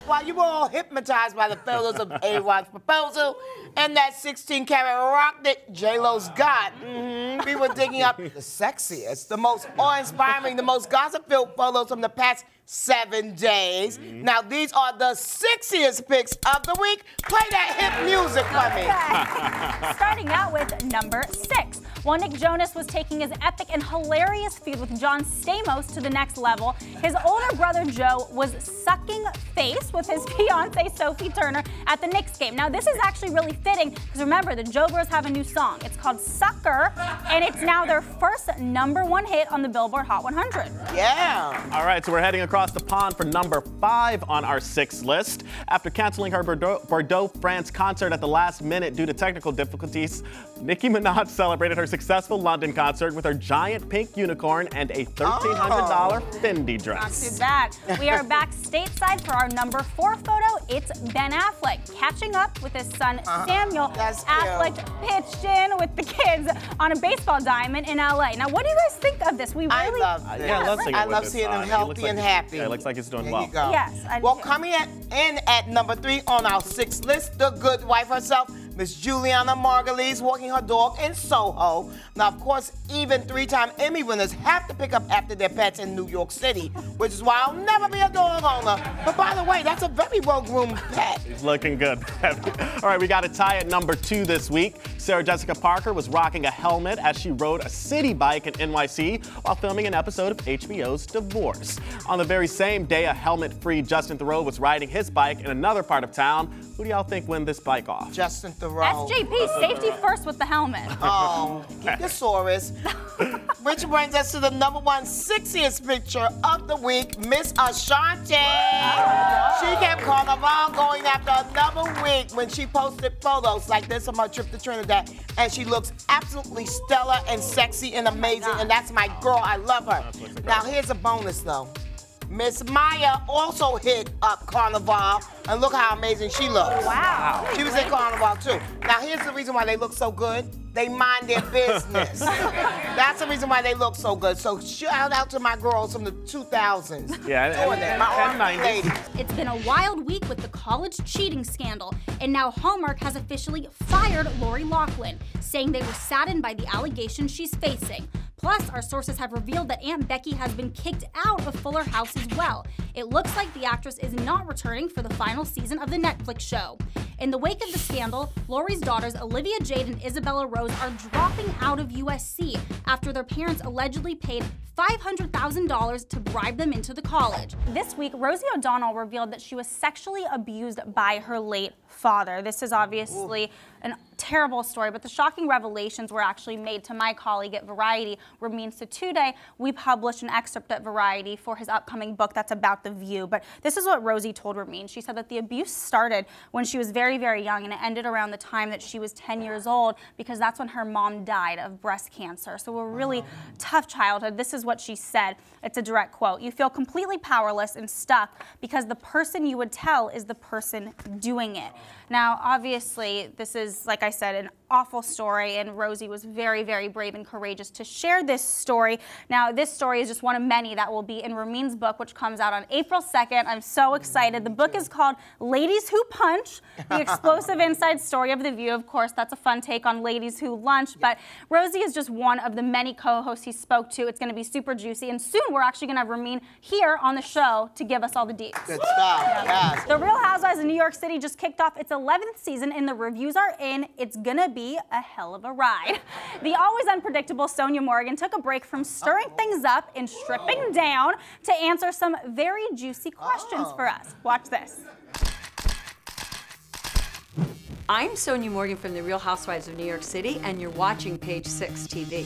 While you were all hypnotized by the photos of A-Rod's proposal and that 16-karat rock that J-Lo's got, we were digging up the sexiest, the most awe-inspiring, the most gossip-filled photos from the past 7 days. Now, these are the sexiest pics of the week. Play that hip music for me. Okay. Starting out with number 6. While Nick Jonas was taking his epic and hilarious feud with John Stamos to the next level, his older brother Joe was sucking face with his fiancée Sophie Turner at the Knicks game. Now, this is actually really fitting because remember, the Joe Bros have a new song. It's called Sucker, and it's now their first #1 hit on the Billboard Hot 100. Yeah. All right, so we're heading across the pond for number 5 on our 6 list. After canceling her Bordeaux, France concert at the last minute due to technical difficulties, Nicki Minaj celebrated her successful London concert with her giant pink unicorn and a $1,300 Fendi dress. Not too bad. We are back stateside for our number 4 photo. It's Ben Affleck catching up with his son Samuel. Affleck pitched in with the kids on a baseball diamond in LA. Now, what do you guys think of this? We really I love seeing him healthy and happy. Yeah, it looks like he's doing there well. You go. Yes. Well, coming in at number 3 on our 6 list, the good wife herself, Miss Juliana Margulies, walking her dog in Soho. Now, of course, even 3-time Emmy winners have to pick up after their pets in New York City, which is why I'll never be a dog owner. But by the way, that's a very well-groomed pet. He's looking good. All right, we got a tie at number 2 this week. Sarah Jessica Parker was rocking a helmet as she rode a city bike in NYC while filming an episode of HBO's Divorce. On the very same day, a helmet-free Justin Theroux was riding his bike in another part of town. Who do y'all think won this bike off? Justin Theroux. SJP, safety first with the helmet. Oh, Thesaurus. Which brings us to the #1 sexiest picture of the week, Miss Ashanti. She kept Carnival going after another week when she posted photos like this of her trip to Trinidad, and she looks absolutely stellar and sexy and amazing, and that's my girl. I love her. Now, here's a bonus, though. Miss Maya also hit up Carnival, and look how amazing she looks. Wow. She was in Carnival, too. Now, here's the reason why they look so good. They mind their business. That's the reason why they look so good. So shout out to my girls from the 2000s. Yeah, doing it. My R&B ladies. It's been a wild week with the college cheating scandal, and now Hallmark has officially fired Lori Loughlin, saying they were saddened by the allegations she's facing. Plus, our sources have revealed that Aunt Becky has been kicked out of FullerHouse as well. It looks like the actress is not returning for the final season of the Netflix show. In the wake of the scandal, Lori's daughters Olivia Jade and IsabellaRose are dropping out of USC after their parents allegedly paid $500,000 to bribe them into the college. This week, Rosie O'Donnell revealed that she was sexually abused by her late father. This is obviously a terrible story, but the shocking revelations were actually made to my colleague at Variety, Ramin Setoodeh. We published an excerpt at Variety for his upcoming book that's about the view, but this is what Rosie told Ramin. She said that the abuse started when she was very, very young, and it ended around the time that she was 10 years old, because that's when her mom died of breast cancer. So a really tough childhood. This is what she said. It's a direct quote. "You feel completely powerless and stuck because the person you would tell is the person doing it." Now, obviously, this is, like I said, an awful story, and Rosie was very, very brave and courageous to share this story. Now, this story is just one of many that will be in Ramin's book, which comes out on April 2nd. I'm so excited. The book is called Ladies Who Punch, the explosive inside story of The View. Of course, that's a fun take on Ladies Who Lunch, but Rosie is just one of the many co-hosts he spoke to. It's going to be super juicy, and soon we're actually going to have Ramin here on the show to give us all the deets. Good stuff, yes. The Real Housewives of New York City just kicked off its 11th season, and the reviews are in. It's gonna be a hell of a ride. The always unpredictable Sonja Morgan took a break from stirring things up and stripping down to answer some very juicy questions for us. Watch this. I'm Sonja Morgan from The Real Housewives of New York City, and you're watching Page 6 TV.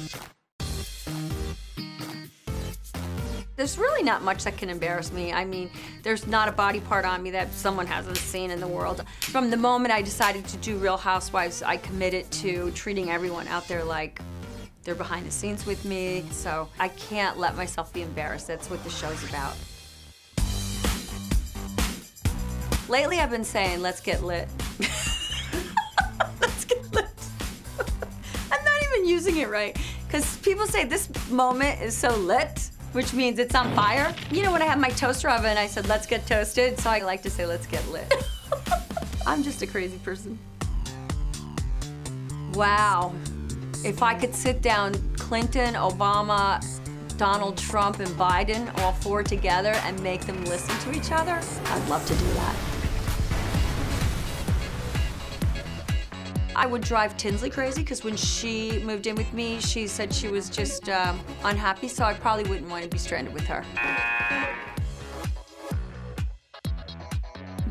There's really not much that can embarrass me. I mean, there's not a body part on me that someone hasn't seen in the world. From the moment I decided to do Real Housewives, I committed to treating everyone out there like they're behind the scenes with me. So I can't let myself be embarrassed. That's what the show's about. Lately, I've been saying, let's get lit. Let's get lit. I'm not even using it right, because people say this moment is so lit. which means it's on fire. You know, when I have my toaster oven, I said, let's get toasted. So I like to say, let's get lit. I'm just a crazy person. Wow. If I could sit down Clinton, Obama, Donald Trump, and Biden, all four together, and make them listen to each other, I'd love to do that. I would drive Tinsley crazy, because when she moved in with me, she said she was just unhappy, so I probably wouldn't want to be stranded with her.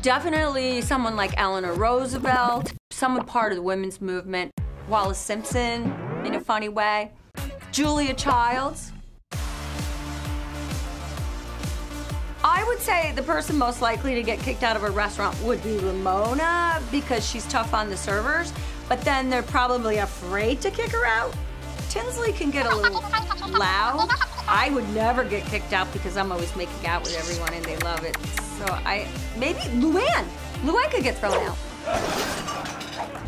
Definitely someone like Eleanor Roosevelt, someone part of the women's movement, Wallace Simpson, in a funny way, Julia Childs. I would say the person most likely to get kicked out of a restaurant would be Ramona, because she's tough on the servers, but then they're probably afraid to kick her out. Tinsley can get a little loud. I would never get kicked out because I'm always making out with everyone and they love it. So maybe Luann. Luann could get thrown out.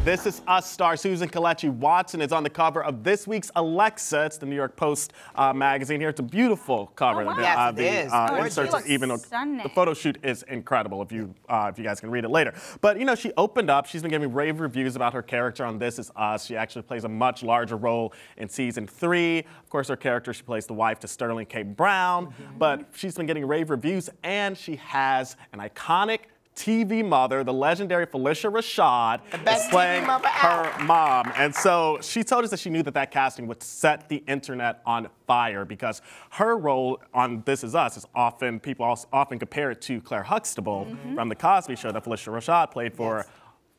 This Is Us star Susan Kelechi Watson is on the cover of this week's Alexa. It's the New York Post magazine here. It's a beautiful cover. Oh, wow. Yes, it is. Inserts, even though the photo shoot is incredible if you guys can read it later. But, you know, she opened up. She's been giving rave reviews about her character on This Is Us. She actually plays a much larger role in season 3. Of course, her character, she plays the wife to Sterling K. Brown. But she's been getting rave reviews, and she has an iconic TV mother, the legendary Phylicia Rashad, is playing her mom. And so she told us that she knew that casting would set the internet on fire, because her role on This Is Us is often, people often compare it to Claire Huxtable from The Cosby Show that Phylicia Rashad played for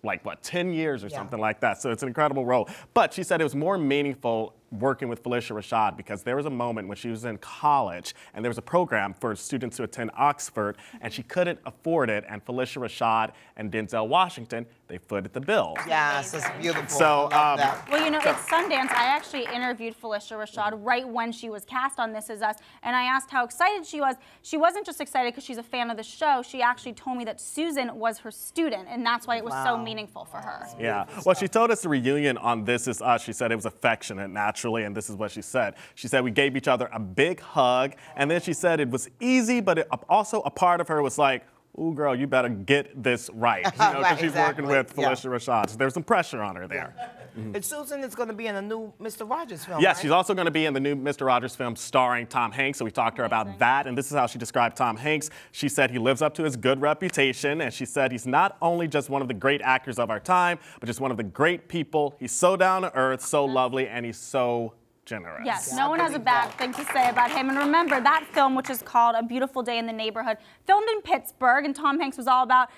like, what, 10 years or something like that. So it's an incredible role. But she said it was more meaningful working with Phylicia Rashad because there was a moment when she was in college and there was a program for students to attend Oxford and she couldn't afford it, and Phylicia Rashad and Denzel Washington, they footed the bill. Yes, it's beautiful. So, well, you know, at Sundance, I actually interviewed Phylicia Rashad right when she was cast on This Is Us, and I asked how excited she was. She wasn't just excited because she's a fan of the show. She actually told me that Susan was her student, and that's why it was so meaningful for her. Yeah. Well, she told us the reunion on This Is Us, she said it was affectionate, naturally, and this is what she said. She said we gave each other a big hug, and then she said it was easy, but also a part of her was like, ooh, girl, you better get this right, you know, because she's working with Phylicia Rashad. So there's some pressure on her there. And Susan is going to be in a new Mr. Rogers film, Yes, right? she's also going to be in the new Mr. Rogers film starring Tom Hanks, so we talked to her about that, and this is how she described Tom Hanks. She said he lives up to his good reputation, and she said he's not only just one of the great actors of our time, but just one of the great people. He's so down to earth, so lovely, and he's so generous. Yes, no one has a bad thing to say about him. And remember, that film, which is called A Beautiful Day in the Neighborhood, filmed in Pittsburgh, and Tom Hanks was all about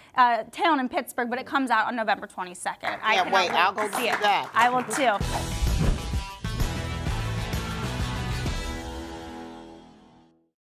town in Pittsburgh, but it comes out on November 22nd. I'll go see that. I will too.